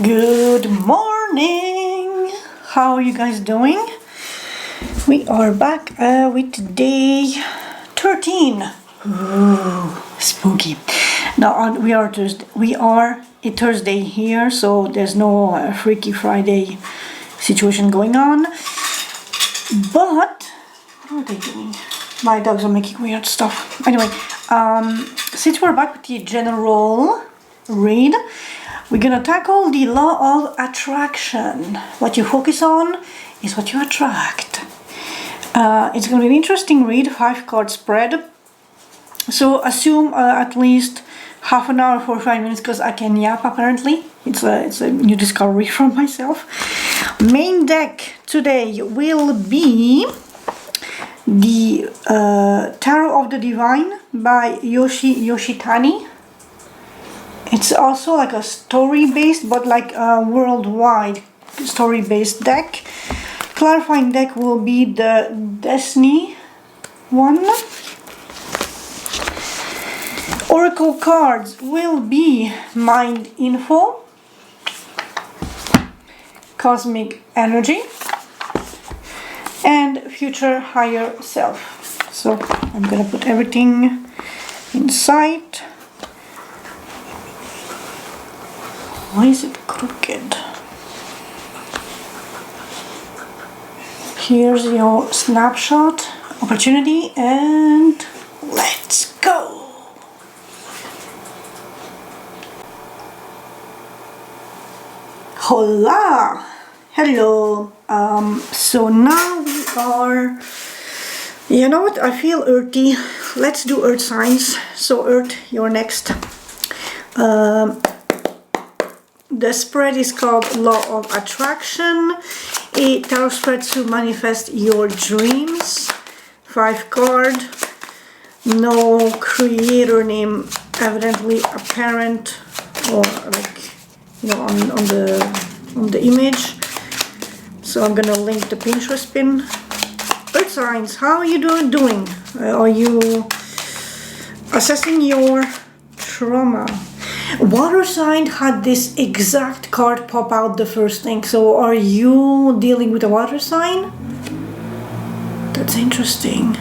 Good morning! How are you guys doing? We are back with day 13. Ooh, spooky. Now we are a Thursday here, so there's no Freaky Friday situation going on. But what are they doing? My dogs are making weird stuff. Anyway, since we're back with the general read, we're gonna tackle the law of attraction. What you focus on is what you attract. It's gonna be an interesting read, 5-card spread. So assume at least half an hour, 45 minutes, because I can yap apparently. It's a new discovery from myself. Main deck today will be the Tarot of the Divine by Yoshi Yoshitani. It's also like a story-based, but like a worldwide story-based deck. Clarifying deck will be the Desney one. Oracle cards will be Mind Info, Cosmic Energy, and Future Higher Self. So I'm gonna put everything inside. Why is it crooked? Here's your snapshot opportunity, and let's go. Hola! Hello! So now we are, you know what, I feel earthy. Let's do earth signs. So Earth, you're next. The spread is called Law of Attraction, a tarot spread to manifest your dreams. 5-card, no creator name evidently apparent, or like, you know, on the image. So I'm gonna link the Pinterest pin. Earth signs, how are you doing? Are you assessing your trauma? Water sign had this exact card pop out the first thing. So are you dealing with a water sign? That's interesting.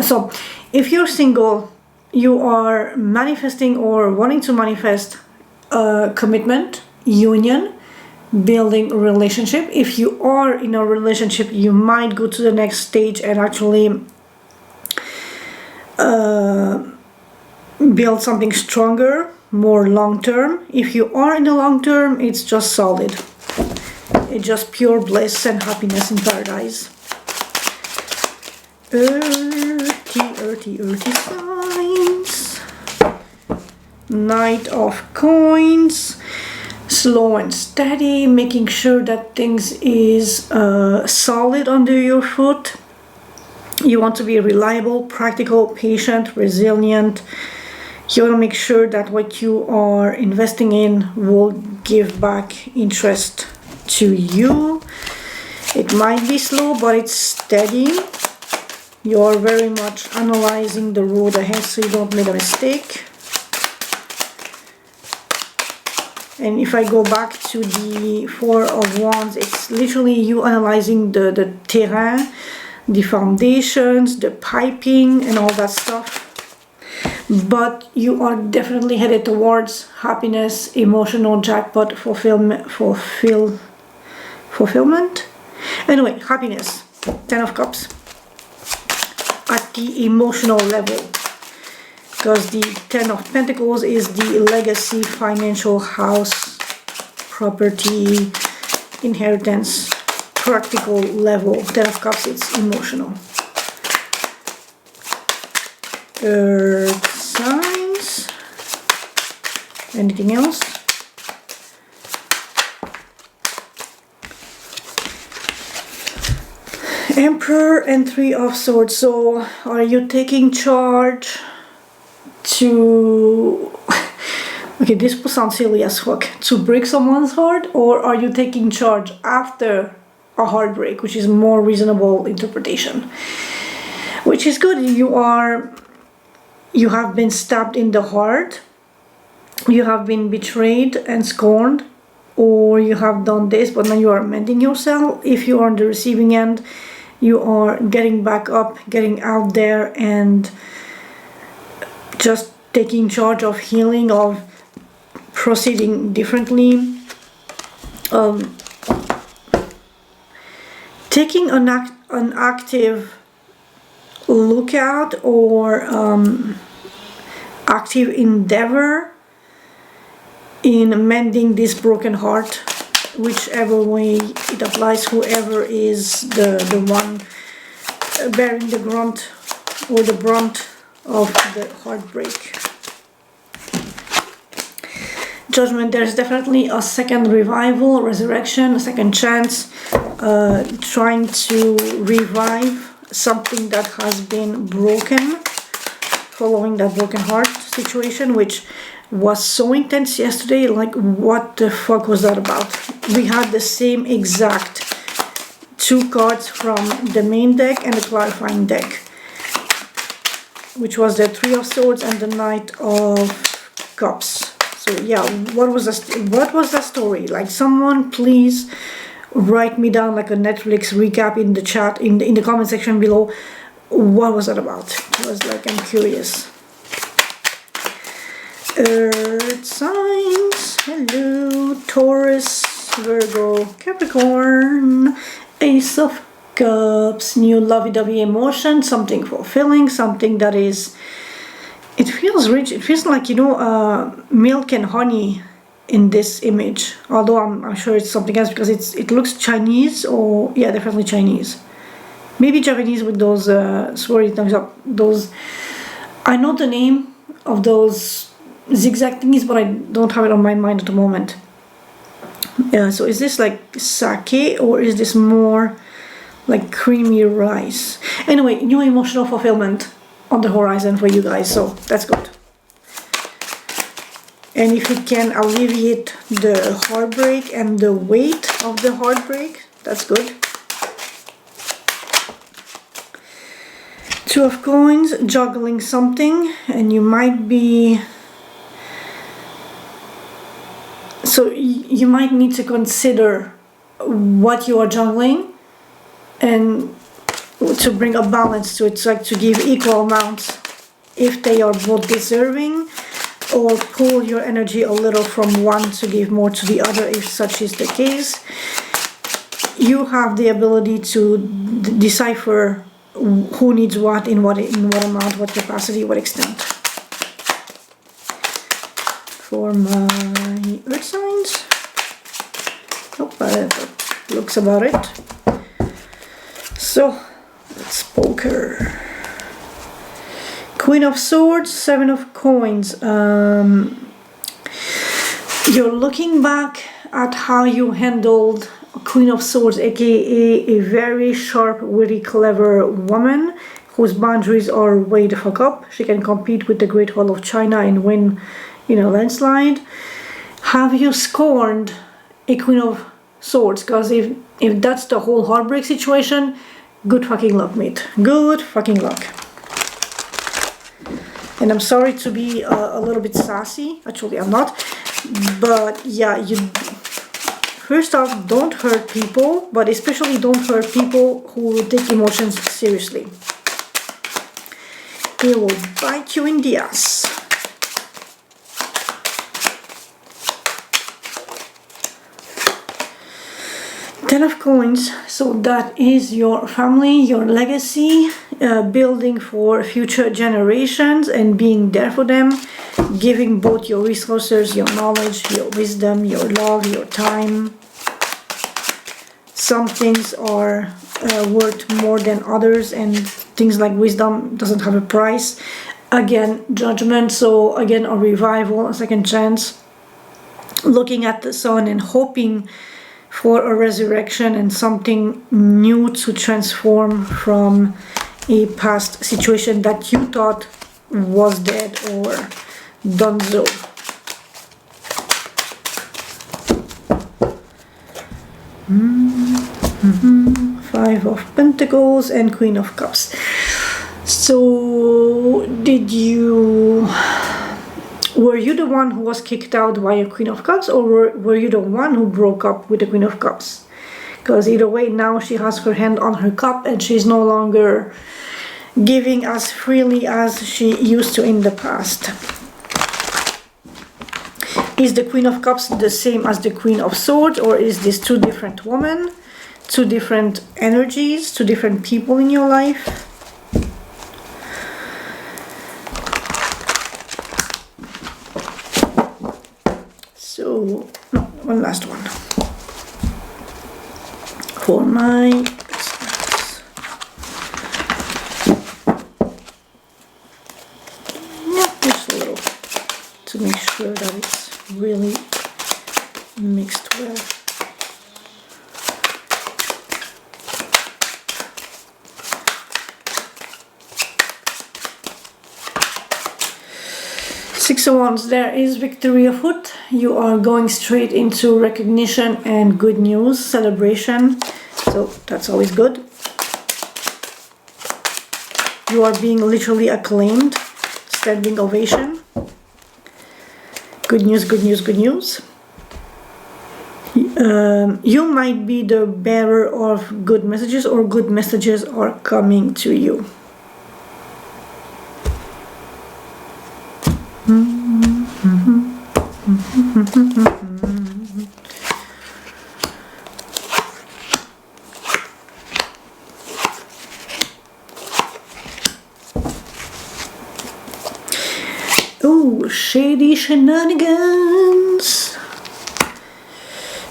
So if you're single, you are manifesting or wanting to manifest a commitment, union, building a relationship. If you are in a relationship, you might go to the next stage and actually build something stronger, more long-term. If you are in the long-term, it's just solid. It's just pure bliss and happiness in paradise. Earthy signs. Knight of Coins. Slow and steady, making sure that things is solid under your foot. You want to be reliable, practical, patient, resilient. You want to make sure that what you are investing in will give back interest to you. It might be slow, but it's steady. You are very much analyzing the road ahead so you don't make a mistake. And if I go back to the 4 of Wands, it's literally you analyzing the terrain, the foundations, the piping, and all that stuff. But you are definitely headed towards happiness, emotional jackpot, fulfillment. Anyway, happiness. 10 of Cups. At the emotional level. Because the 10 of Pentacles is the legacy, financial, house, property, inheritance, practical level. 10 of Cups, it's emotional. Earth signs. Anything else? Emperor and 3 of Swords. So are you taking charge to okay, this will sound silly as fuck, to break someone's heart, or are you taking charge after a heartbreak, which is more reasonable interpretation, which is good. You have been stabbed in the heart you have been betrayed and scorned, or you have done this but now you are mending yourself. If you are on the receiving end, you are getting back up, getting out there and just taking charge of healing, of proceeding differently, taking an active lookout or active endeavor in mending this broken heart, whichever way it applies, whoever is the one bearing the grunt or the brunt of the heartbreak. Judgment, there's definitely a second revival, resurrection, a second chance, trying to revive something that has been broken following that broken heart situation, which was so intense yesterday. Like, what the fuck was that about? We had the same exact two cards from the main deck and the clarifying deck, which was the Three of Swords and the Knight of Cups. So yeah, what was the story? Like, someone please write me down like a Netflix recap in the chat, in the comment section below. What was that about? I was like, I'm curious. Earth signs, hello. Taurus, Virgo, Capricorn, Ace of Cups, new lovey-dovey emotion, something fulfilling, something that is, it feels rich, it feels like, you know, milk and honey in this image, although I'm sure it's something else because it looks Chinese, or yeah, definitely Chinese, maybe Japanese with those swirly thumbs up, those, I know the name of those zigzag thingies, but I don't have it on my mind at the moment. So is this like sake, or is this more like creamy rice? Anyway, new emotional fulfillment on the horizon for you guys, so that's good. And if it can alleviate the heartbreak and the weight of the heartbreak, that's good. Two of Coins, juggling something, and you might be, so you might need to consider what you are juggling and to bring a balance to it, so like to give equal amounts if they are both deserving, or pull your energy a little from one to give more to the other if such is the case. You have the ability to decipher who needs what, in what amount, what capacity, what extent. For my earth signs, nope, that looks about it. So let's poker. Queen of Swords, Seven of Coins. You're looking back at how you handled Queen of Swords, aka a very sharp, witty, clever woman whose boundaries are way the fuck up. She can compete with the Great Wall of China and win, you know, landslide. Have you scorned a Queen of Swords? Because if that's the whole heartbreak situation, good fucking luck, mate. Good fucking luck. And I'm sorry to be a little bit sassy. Actually, I'm not. But yeah, you, first off, don't hurt people, but especially don't hurt people who take emotions seriously. They will bite you in the ass. Ten of Coins, so that is your family, your legacy, building for future generations and being there for them, giving both your resources, your knowledge, your wisdom, your love, your time. Some things are worth more than others, and things like wisdom doesn't have a price. Again, judgment, so again a revival, a second chance, looking at the sun and hoping for a resurrection and something new to transform from a past situation that you thought was dead or donezo. Five of Pentacles and Queen of Cups. So did you Were you the one who was kicked out by a Queen of Cups, or were you the one who broke up with the Queen of Cups? Because either way, now she has her hand on her cup and she's no longer giving as freely as she used to in the past. Is the Queen of Cups the same as the Queen of Swords, or is this two different women, two different energies, two different people in your life? So, no, one last one. For my business. Yeah, just a little to make sure that it's really mixed well. Six of Wands, there is victory afoot. You are going straight into recognition and good news, celebration. So that's always good. You are being literally acclaimed, standing ovation. Good news, good news, good news. You might be the bearer of good messages, or good messages are coming to you. Oh, shady shenanigans.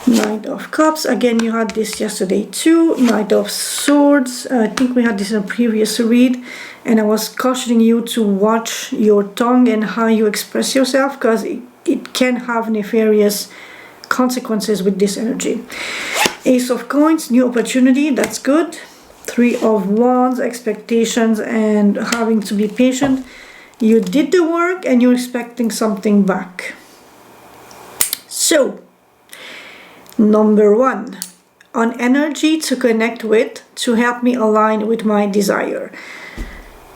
Knight of Cups. Again, you had this yesterday too. Knight of Swords. I think we had this in a previous read. And I was cautioning you to watch your tongue and how you express yourself, because it can have nefarious consequences with this energy. Ace of Coins, new opportunity. That's good. Three of Wands, expectations and having to be patient. You did the work and you're expecting something back. So, number one, on energy to connect with, to help me align with my desire.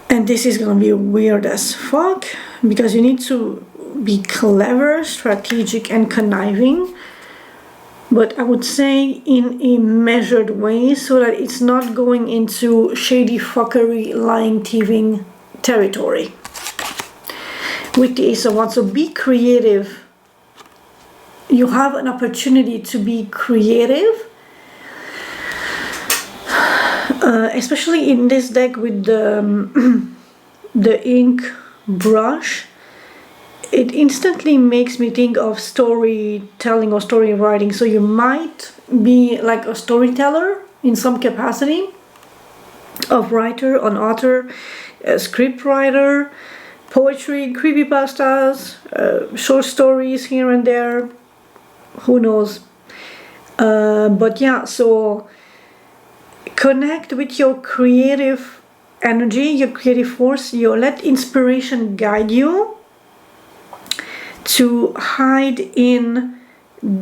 And this is going to be weird as fuck, because you need to be clever, strategic and conniving. But I would say in a measured way, so that it's not going into shady fuckery, lying, thieving territory. With the Ace of Wands, so be creative. You have an opportunity to be creative, especially in this deck with the ink brush. It instantly makes me think of storytelling or story writing. So you might be like a storyteller in some capacity, of writer, an author, a script writer, poetry, creepypastas, short stories here and there, who knows. But yeah, so connect with your creative energy, your creative force. You let inspiration guide you to hide in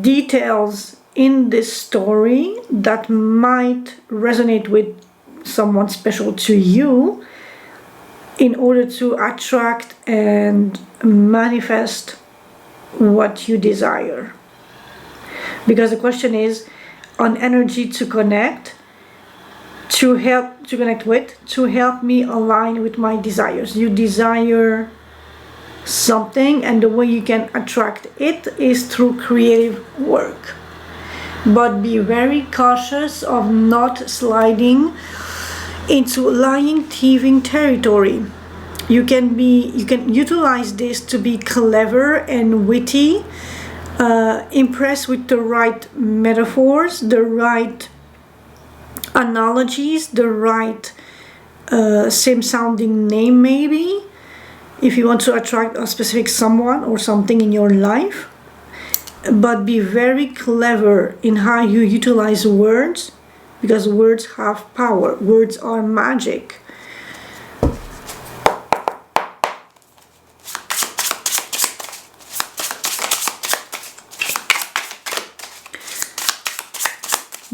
details in this story that might resonate with someone special to you, in order to attract and manifest what you desire. Because the question is, on energy to connect, to connect with, to help me align with my desires. You desire something, and the way you can attract it is through creative work. But be very cautious of not sliding into lying, thieving territory. You can utilize this to be clever and witty, impress with the right metaphors, the right analogies, the right same sounding name maybe, if you want to attract a specific someone or something in your life. But be very clever in how you utilize words, because words have power. Words are magic.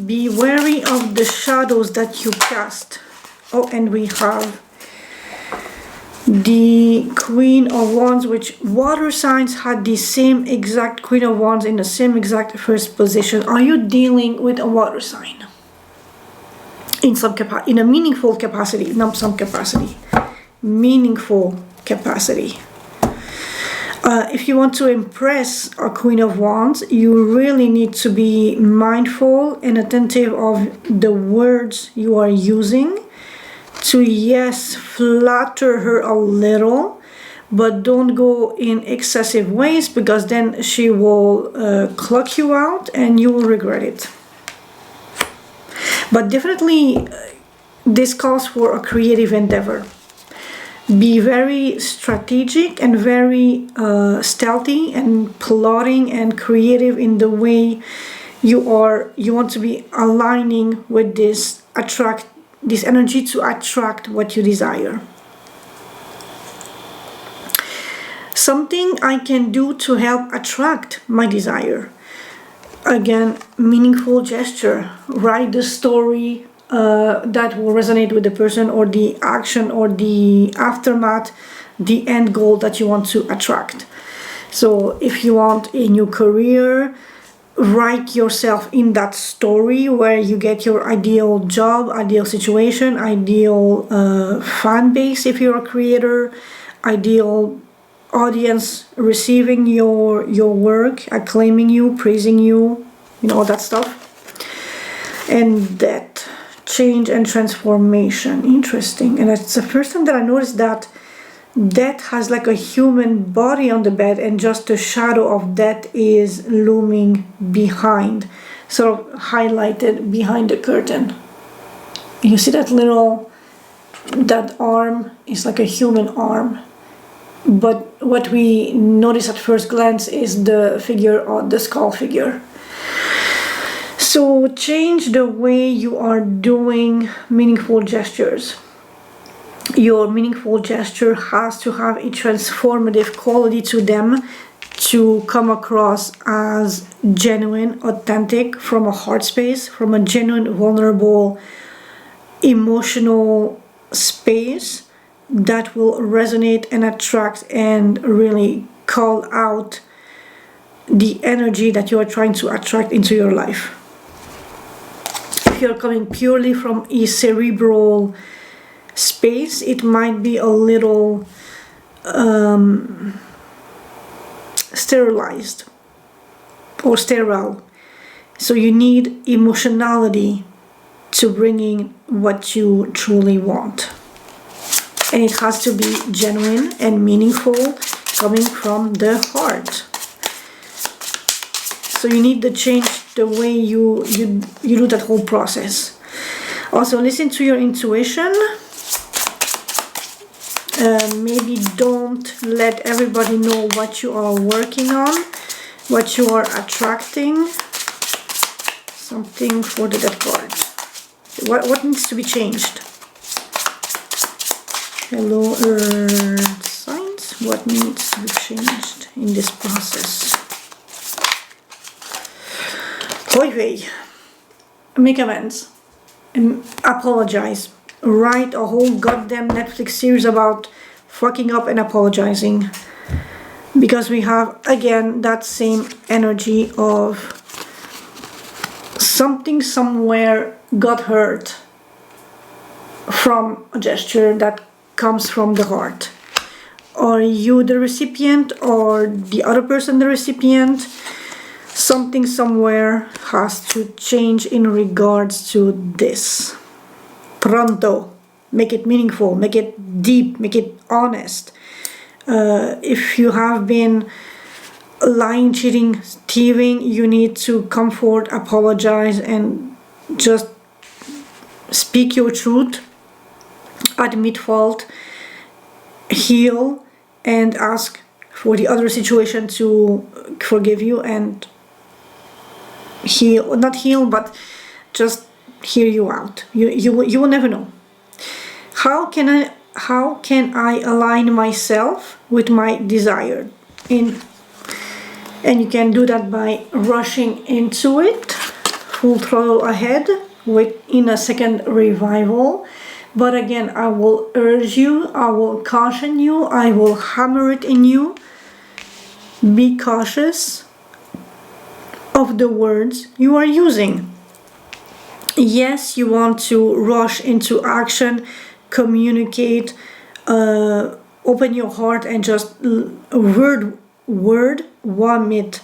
Be wary of the shadows that you cast. Oh, and we have the Queen of Wands, which water signs had the same exact Queen of Wands in the same exact first position. Are you dealing with a water sign? In a meaningful capacity, not some capacity. Meaningful capacity. If you want to impress a Queen of Wands, you really need to be mindful and attentive of the words you are using to, yes, flatter her a little, but don't go in excessive ways, because then she will clock you out and you will regret it. But definitely this calls for a creative endeavor. Be very strategic and very stealthy and plotting and creative in the way you want to be aligning with this energy to attract what you desire. Something I can do to help attract my desire. Again, meaningful gesture. Write the story that will resonate with the person, or the action, or the aftermath, the end goal that you want to attract. So if you want a new career, write yourself in that story where you get your ideal job, ideal situation, ideal fan base if you're a creator, ideal audience receiving your work, acclaiming you, praising you, all that stuff. And that change and transformation. Interesting. And it's the first time that I noticed that death has like a human body on the bed, and just the shadow of death is looming behind, sort of highlighted behind the curtain. You see that arm is like a human arm. But what we notice at first glance is the figure, or the skull figure. So change the way you are doing meaningful gestures. Your meaningful gesture has to have a transformative quality to them to come across as genuine, authentic, from a heart space, from a genuine, vulnerable, emotional space that will resonate and attract and really call out the energy that you are trying to attract into your life. If you're coming purely from a cerebral space, it might be a little sterilized or sterile. So you need emotionality to bring in what you truly want. And it has to be genuine and meaningful, coming from the heart. So you need to change the way you do that whole process. Also, listen to your intuition. Maybe don't let everybody know what you are working on, what you are attracting. Something for the death card. What needs to be changed? Hello, Earth signs. What needs to be changed in this process? Make amends. Apologize. Write a whole goddamn Netflix series about fucking up and apologizing. Because we have, again, that same energy of something somewhere got hurt from a gesture that comes from the heart. Are you the recipient, or the other person the recipient? Something somewhere has to change in regards to this. Pronto. Make it meaningful, make it deep, make it honest. If you have been lying, cheating, thieving, you need to come forward, apologize, and just speak your truth. Admit fault, heal, and ask for the other situation to forgive you and heal, not heal, but just hear you out. You will never know. How can I align myself with my desire? And you can do that by rushing into it, full throttle ahead, in a second revival. But again, I will urge you, I will caution you, I will hammer it in you. Be cautious of the words you are using. Yes, you want to rush into action, communicate, open your heart and just word vomit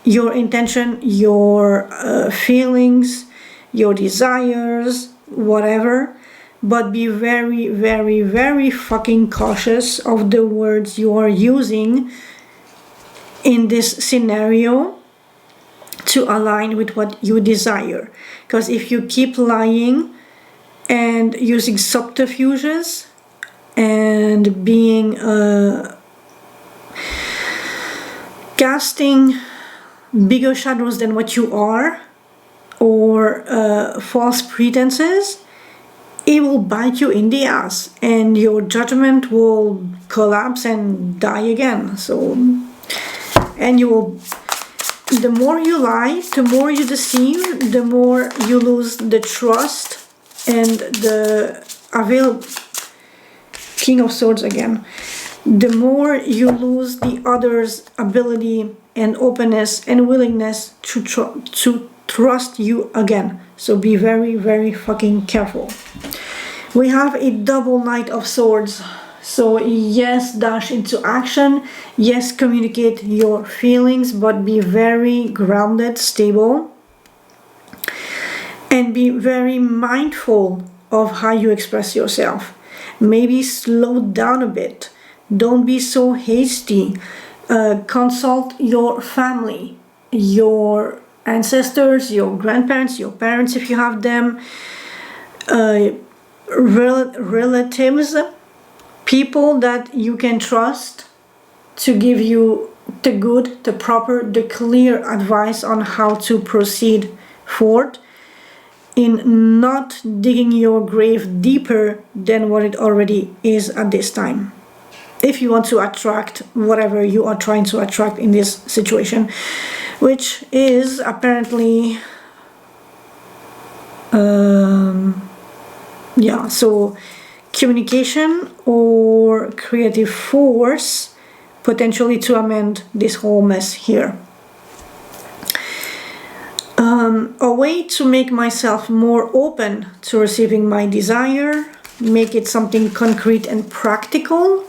your intention, your feelings, your desires, whatever. But be very, very, very fucking cautious of the words you are using in this scenario to align with what you desire. Because if you keep lying and using subterfuges and being casting bigger shadows than what you are, or false pretenses, it will bite you in the ass and your judgment will collapse and die again. So, and you will, the more you lie, the more you deceive, the more you lose the trust and the King of Swords again. The more you lose the other's ability and openness and willingness to trust you again. So be very, very fucking careful. We have a double Knight of Swords. So yes, dash into action. Yes, communicate your feelings, but be very grounded, stable. And be very mindful of how you express yourself. Maybe slow down a bit. Don't be so hasty. Consult your family, your ancestors, your grandparents, your parents if you have them, relatives, people that you can trust to give you the good, the proper, the clear advice on how to proceed forward in not digging your grave deeper than what it already is at this time. If you want to attract whatever you are trying to attract in this situation, which is apparently yeah, so communication or creative force potentially to amend this whole mess here. A way to make myself more open to receiving my desire, make it something concrete and practical.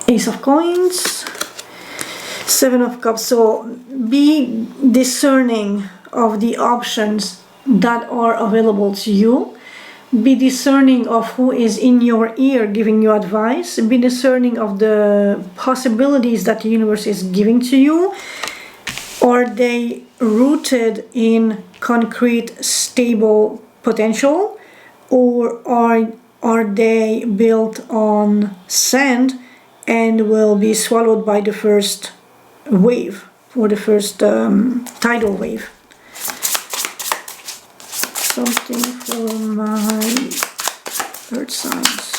Ace of Coins, Seven of Cups. So be discerning of the options that are available to you. Be discerning of who is in your ear giving you advice. Be discerning of the possibilities that the universe is giving to you. Are they rooted in concrete, stable potential? Or are they built on sand and will be swallowed by the first wave or the first tidal wave? Something for my earth signs.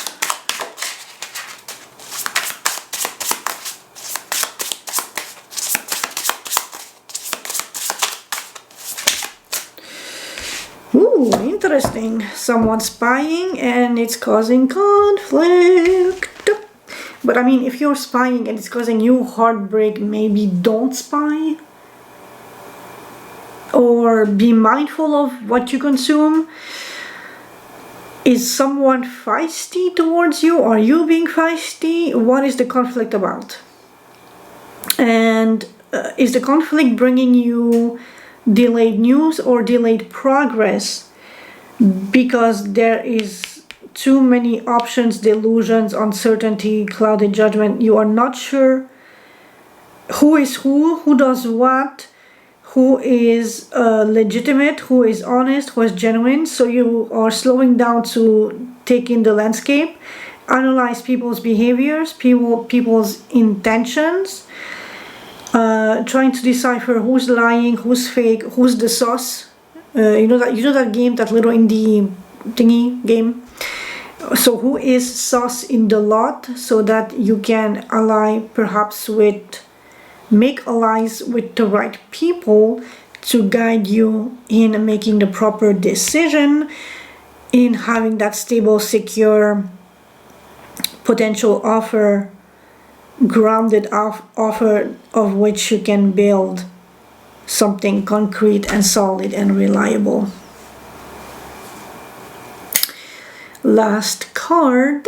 Ooh, interesting. Someone's spying and it's causing conflict. But I mean, if you're spying and it's causing you heartbreak, maybe don't spy. Or be mindful of what you consume. Is someone feisty towards you? Are you being feisty? What is the conflict about? And is the conflict bringing you delayed news or delayed progress? Because there is too many options, delusions, uncertainty, clouded judgment. You are not sure who is who does what, who is legitimate, who is honest, who is genuine. So you are slowing down to take in the landscape, analyze people's behaviors, people's intentions, trying to decipher who's lying, who's fake, who's the sauce. You know that game, that little indie thingy game. So who is sauce in the lot, so that you can make allies with the right people to guide you in making the proper decision in having that stable, secure potential offer, grounded offer of which you can build something concrete and solid and reliable. Last card.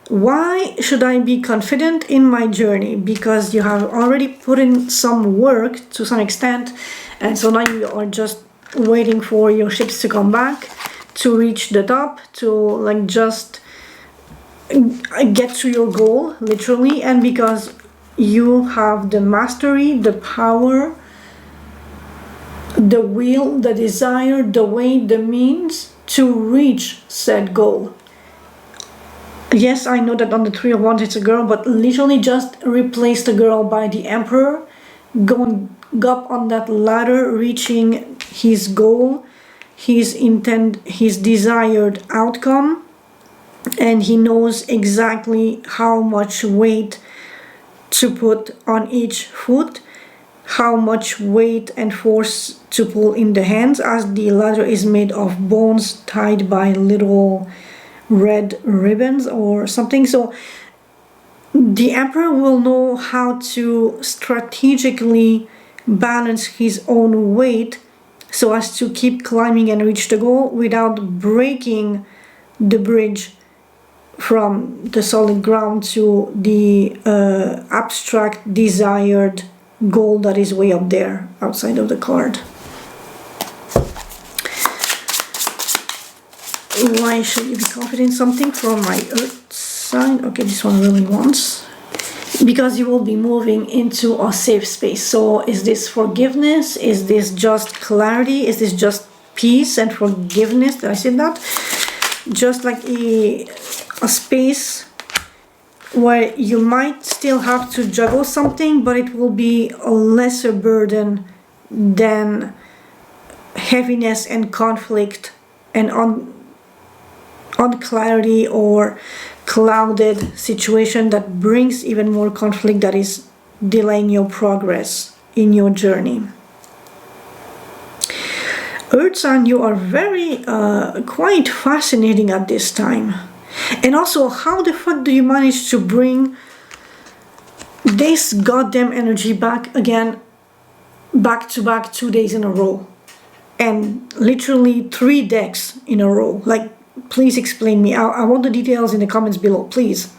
Why should I be confident in my journey? Because you have already put in some work to some extent, and so now you are just waiting for your ships to come back, to reach the top, to like just get to your goal, literally. And because you have the mastery, the power, the will, the desire, the way, the means to reach said goal. Yes, I know that on the Three of Wands it's a girl, but literally just replace the girl by the Emperor, going up on that ladder, reaching his goal, his intent, his desired outcome, and he knows exactly how much weight to put on each foot, how much weight and force to pull in the hands, as the ladder is made of bones tied by little red ribbons or something. So the Emperor will know how to strategically balance his own weight so as to keep climbing and reach the goal without breaking the bridge from the solid ground to the abstract desired goal that is way up there outside of the card. Why should you be confident in something from my earth sign? Okay, this one really wants. Because you will be moving into a safe space. So is this forgiveness? Is this just clarity? Is this just peace and forgiveness? Did I say that? Just like a space where you might still have to juggle something, but it will be a lesser burden than heaviness and conflict and unclarity or clouded situation that brings even more conflict, that is delaying your progress in your journey. Earth sign, you are very quite fascinating at this time. And also, how the fuck do you manage to bring this goddamn energy back again, back to back 2 days in a row, and literally 3 decks in a row? Like, please explain me. I want the details in the comments below, please.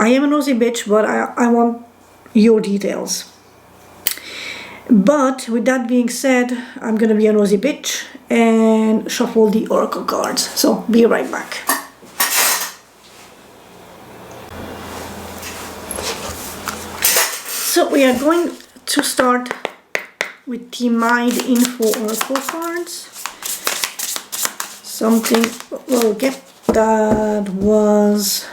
I am a nosy bitch, but I want your details. But with that being said, I'm gonna be a nosy bitch and shuffle the oracle cards. So be right back. So we are going to start with the Mind Info oracle cards. Something, okay, that was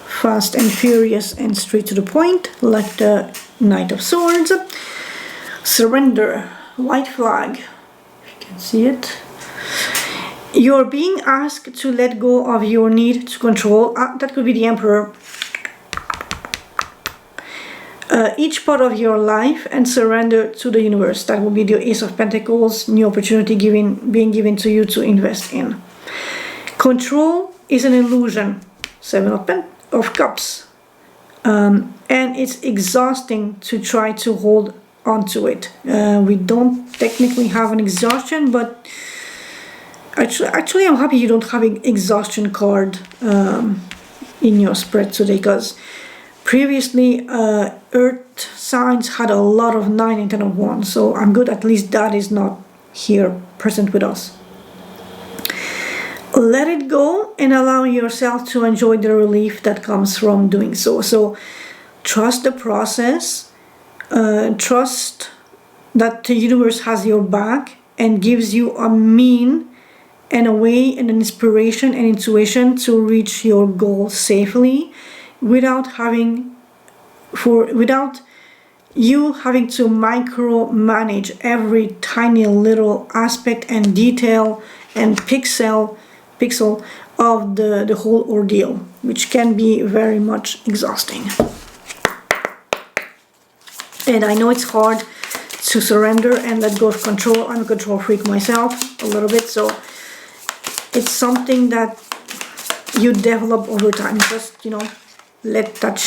fast and furious and straight to the point, like the Knight of Swords. Surrender, white flag, if you can see it. You're being asked to let go of your need to control, that could be the Emperor, each part of your life and surrender to the universe. That will be the Ace of Pentacles, new opportunity being given to you to invest in. Control is an illusion, Seven of Cups, and it's exhausting to try to hold onto it. We don't technically have an exhaustion, but actually I'm happy you don't have an exhaustion card in your spread today, because previously earth signs had a lot of 9 and 10 of Wands, so I'm good at least that is not here present with us. Let it go and allow yourself to enjoy the relief that comes from doing so. So trust the process. Trust that the universe has your back and gives you a mean and a way and an inspiration and intuition to reach your goal safely without you having to micromanage every tiny little aspect and detail and pixel of the whole ordeal, which can be very much exhausting. And I know it's hard to surrender and let go of control. I'm a control freak myself, a little bit, so It's something that you develop over time. Just, you know, let that,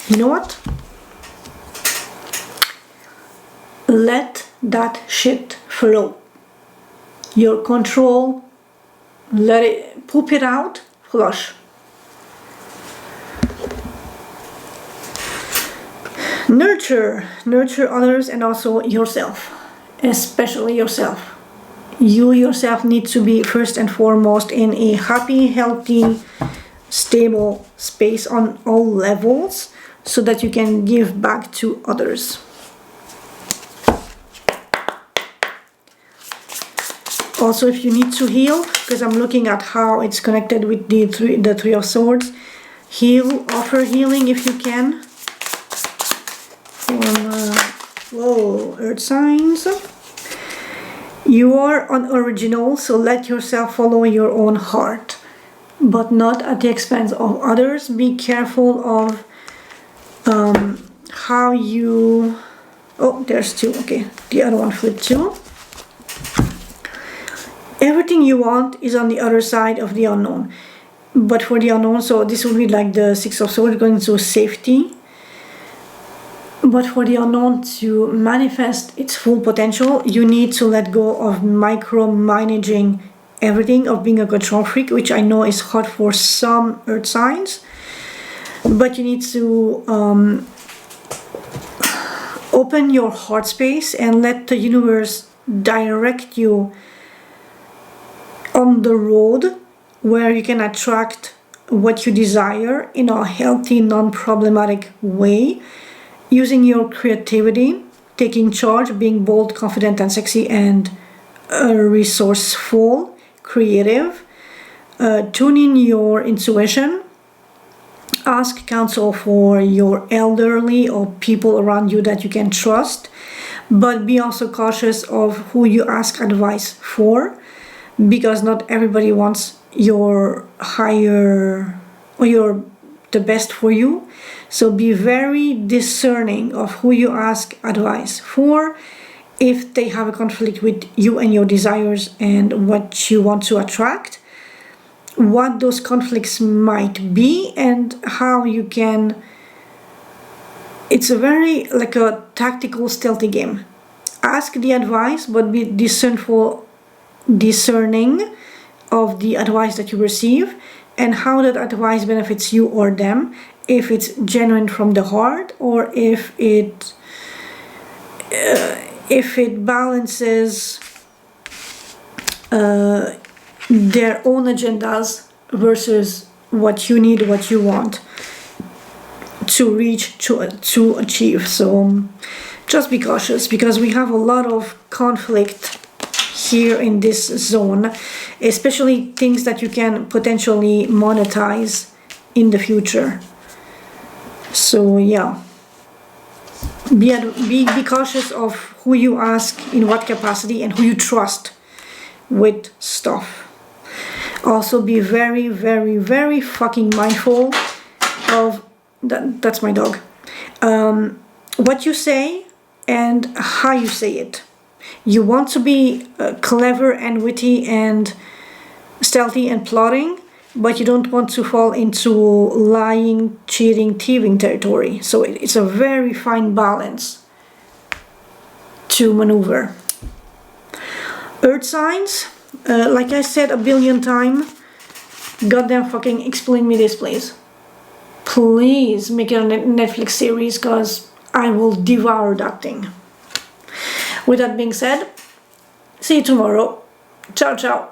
you know what? Let that shit flow. Your control, let it, poop it out, flush. Nurture others and also yourself, especially yourself. You yourself need to be first and foremost in a happy, healthy, stable space on all levels so that you can give back to others. Also, if you need to heal, because I'm looking at how it's connected with the Three of Swords, heal, offer healing if you can. From Earth signs. You are unoriginal, so let yourself follow your own heart, but not at the expense of others. Be careful of how you... Oh, there's two. Okay, the other one flipped too. Everything you want is on the other side of the unknown. But for the unknown, so this would be like the Six of Swords going to safety. But for the unknown to manifest its full potential, you need to let go of micromanaging everything, of being a control freak, which I know is hard for some earth signs. But you need to open your heart space and let the universe direct you on the road where you can attract what you desire in a healthy, non-problematic way, using your creativity, taking charge, being bold, confident and sexy, and resourceful, creative, tuning your intuition, ask counsel for your elderly or people around you that you can trust, but be also cautious of who you ask advice for, because not everybody wants your higher or the best for you. So be very discerning of who you ask advice for, if they have a conflict with you and your desires and what you want to attract, what those conflicts might be, and how you can... It's a very like a tactical, stealthy game. Ask the advice, but be discerning of the advice that you receive and how that advice benefits you or them, if it's genuine from the heart, or if it balances their own agendas versus what you need, what you want to reach, to achieve. So just be cautious, because we have a lot of conflict here in this zone, especially things that you can potentially monetize in the future. So yeah, be cautious of who you ask, in what capacity, and who you trust with stuff. Also be very, very, very fucking mindful of that's my dog, what you say and how you say it. You want to be clever and witty and stealthy and plotting, but you don't want to fall into lying, cheating, thieving territory. So it's a very fine balance to maneuver. Earth signs, like I said a billion times, goddamn fucking explain me this, please. Please make it a Netflix series, because I will devour that thing. With that being said, see you tomorrow. Ciao, ciao.